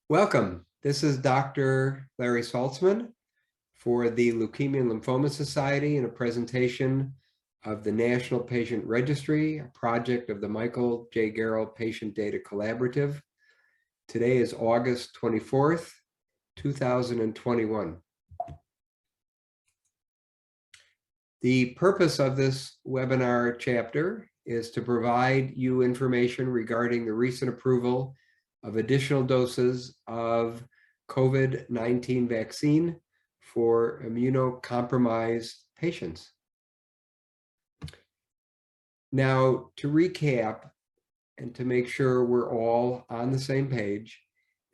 Welcome. This is Dr. Larry Saltzman for the Leukemia and Lymphoma Society in a presentation of the National Patient Registry, a project of the Michael J. Garrell Patient Data Collaborative. Today is August 24th, 2021. The purpose of this webinar chapter is to provide you information regarding the recent approval of additional doses of COVID-19 vaccine for immunocompromised patients. Now, to recap and to make sure we're all on the same page,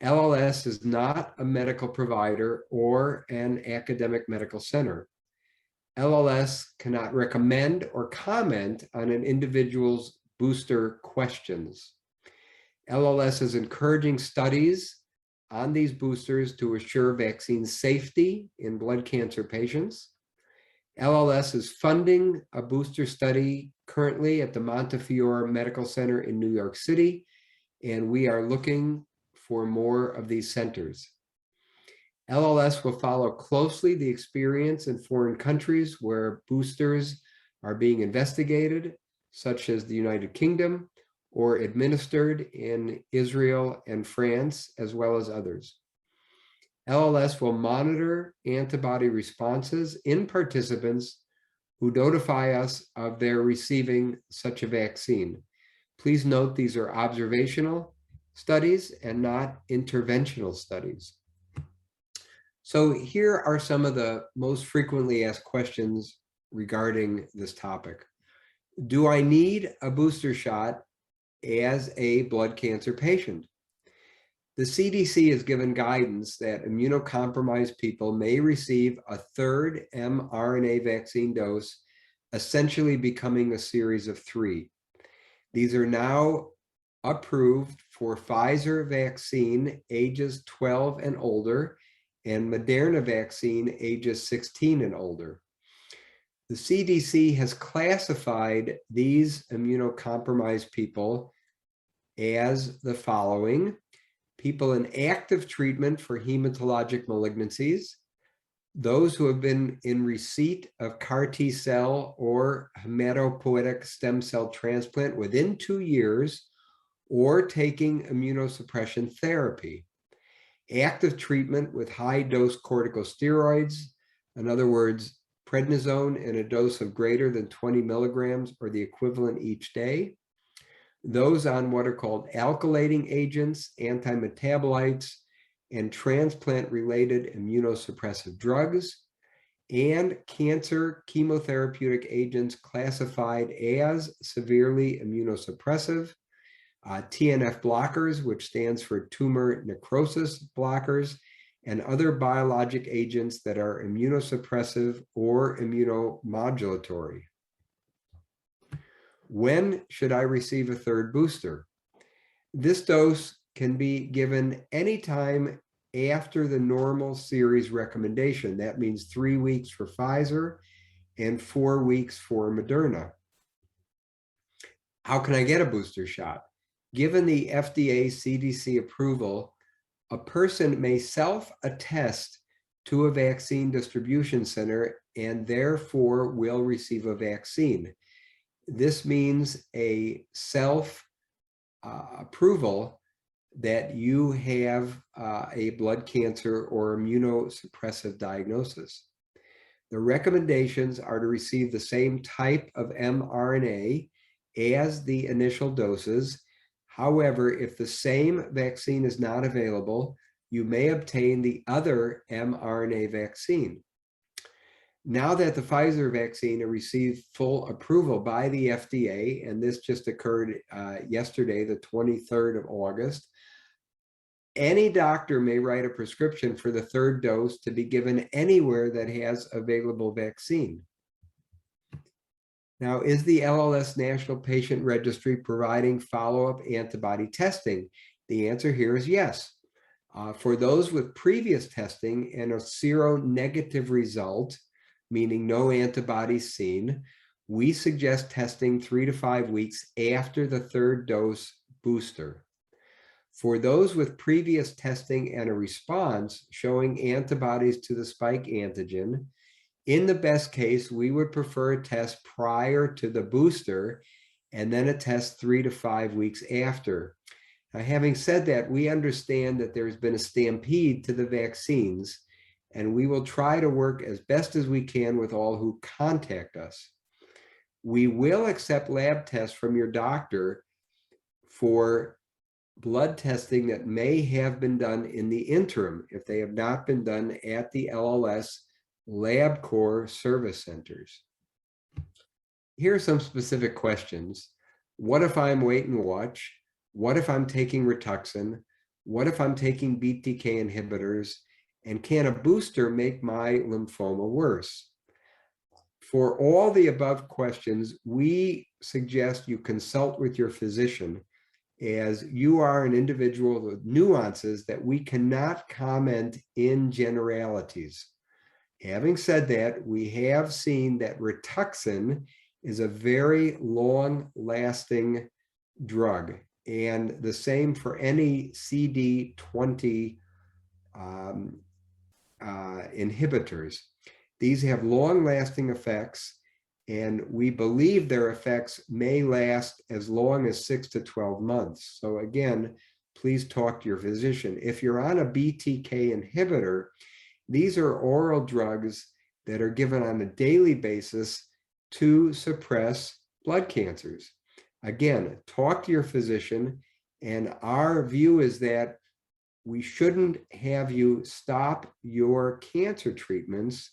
LLS is not a medical provider or an academic medical center. LLS cannot recommend or comment on an individual's booster questions. LLS is encouraging studies on these boosters to assure vaccine safety in blood cancer patients. LLS is funding a booster study currently at the Montefiore Medical Center in New York City, and we are looking for more of these centers. LLS will follow closely the experience in foreign countries where boosters are being investigated, such as the United Kingdom, or administered in Israel and France, as well as others. LLS will monitor antibody responses in participants who notify us of their receiving such a vaccine. Please note these are observational studies and not interventional studies. So here are some of the most frequently asked questions regarding this topic. Do I need a booster shot as a blood cancer patient? The CDC has given guidance that immunocompromised people may receive a third mRNA vaccine dose, essentially becoming a series of 3. These are now approved for Pfizer vaccine ages 12 and older and Moderna vaccine ages 16 and older. The CDC has classified these immunocompromised people as the following: people in active treatment for hematologic malignancies, those who have been in receipt of CAR T-cell or hematopoietic stem cell transplant within 2 years, or taking immunosuppression therapy, active treatment with high-dose corticosteroids, in other words, prednisone in a dose of greater than 20 milligrams or the equivalent each day, those on what are called alkylating agents, antimetabolites, and transplant-related immunosuppressive drugs, and cancer chemotherapeutic agents classified as severely immunosuppressive, TNF blockers, which stands for tumor necrosis blockers, and other biologic agents that are immunosuppressive or immunomodulatory. When should I receive a third booster? This dose can be given anytime after the normal series recommendation. That means 3 weeks for Pfizer and 4 weeks for Moderna. How can I get a booster shot? Given the FDA CDC approval, a person may self-attest to a vaccine distribution center and therefore will receive a vaccine. This means a self-approval that you have a blood cancer or immunosuppressive diagnosis. The recommendations are to receive the same type of mRNA as the initial doses. However, if the same vaccine is not available, you may obtain the other mRNA vaccine. Now that the Pfizer vaccine received full approval by the FDA, and this just occurred yesterday, the 23rd of August, any doctor may write a prescription for the third dose to be given anywhere that has available vaccine. Now, is the LLS National Patient Registry providing follow-up antibody testing? The answer here is yes. For those with previous testing and a seronegative result, meaning no antibodies seen, we suggest testing 3 to 5 weeks after the third dose booster. For those with previous testing and a response showing antibodies to the spike antigen, in the best case, we would prefer a test prior to the booster and then a test 3 to 5 weeks after. Now, having said that, we understand that there's been a stampede to the vaccines, and we will try to work as best as we can with all who contact us. We will accept lab tests from your doctor for blood testing that may have been done in the interim if they have not been done at the LLS LabCorp service centers. Here are some specific questions. What if I'm wait and watch? What if I'm taking Rituxan? What if I'm taking BTK inhibitors? And can a booster make my lymphoma worse? For all the above questions, we suggest you consult with your physician, as you are an individual with nuances that we cannot comment in generalities. Having said that, we have seen that Rituxan is a very long-lasting drug, and the same for any CD20 inhibitors. These have long-lasting effects, and we believe their effects may last as long as 6 to 12 months. So again, please talk to your physician. If you're on a BTK inhibitor, these are oral drugs that are given on a daily basis to suppress blood cancers. Again, talk to your physician, and our view is that we shouldn't have you stop your cancer treatments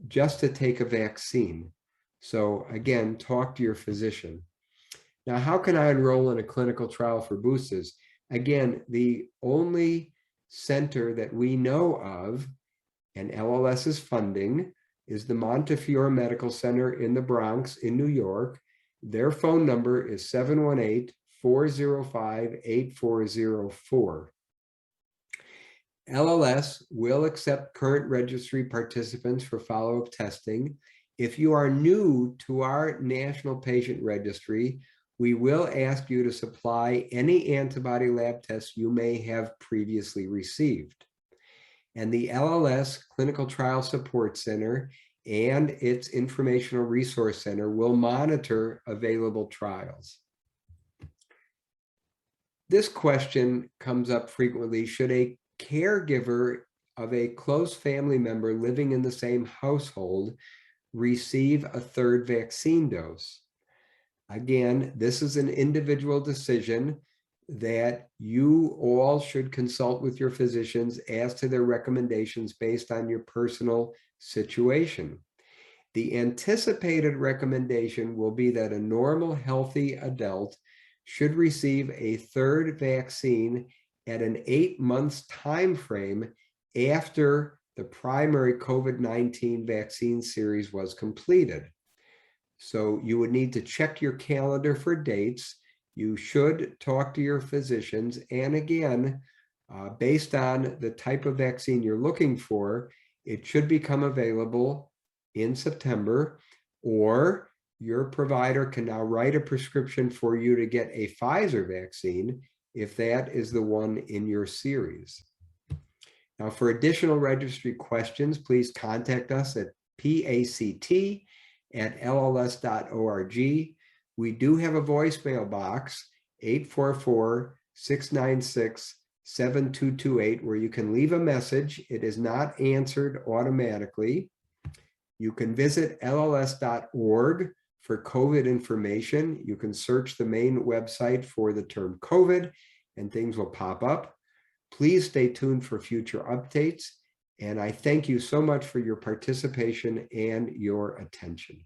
just to take a vaccine. So again, talk to your physician. Now, how can I enroll in a clinical trial for boosters? Again, the only center that we know of, and LLS's funding, is the Montefiore Medical Center in the Bronx in New York. Their phone number is 718-405-8404. LLS will accept current registry participants for follow-up testing. If you are new to our national patient registry, we will ask you to supply any antibody lab tests you may have previously received. And the LLS Clinical Trial Support Center and its Informational Resource Center will monitor available trials. This question comes up frequently: should a caregiver of a close family member living in the same household receive a third vaccine dose? Again, this is an individual decision that you all should consult with your physicians as to their recommendations based on your personal situation. The anticipated recommendation will be that a normal, healthy adult should receive a third vaccine at an 8 months time frame after the primary COVID-19 vaccine series was completed. So you would need to check your calendar for dates. You should talk to your physicians. And again, based on the type of vaccine you're looking for, it should become available in September, or your provider can now write a prescription for you to get a Pfizer vaccine if that is the one in your series. Now, for additional registry questions, please contact us at pact@lls.org. We do have a voicemail box, 844-696-7228, where you can leave a message. It is not answered automatically. You can visit lls.org for COVID information. You can search the main website for the term COVID, and things will pop up. Please stay tuned for future updates. And I thank you so much for your participation and your attention.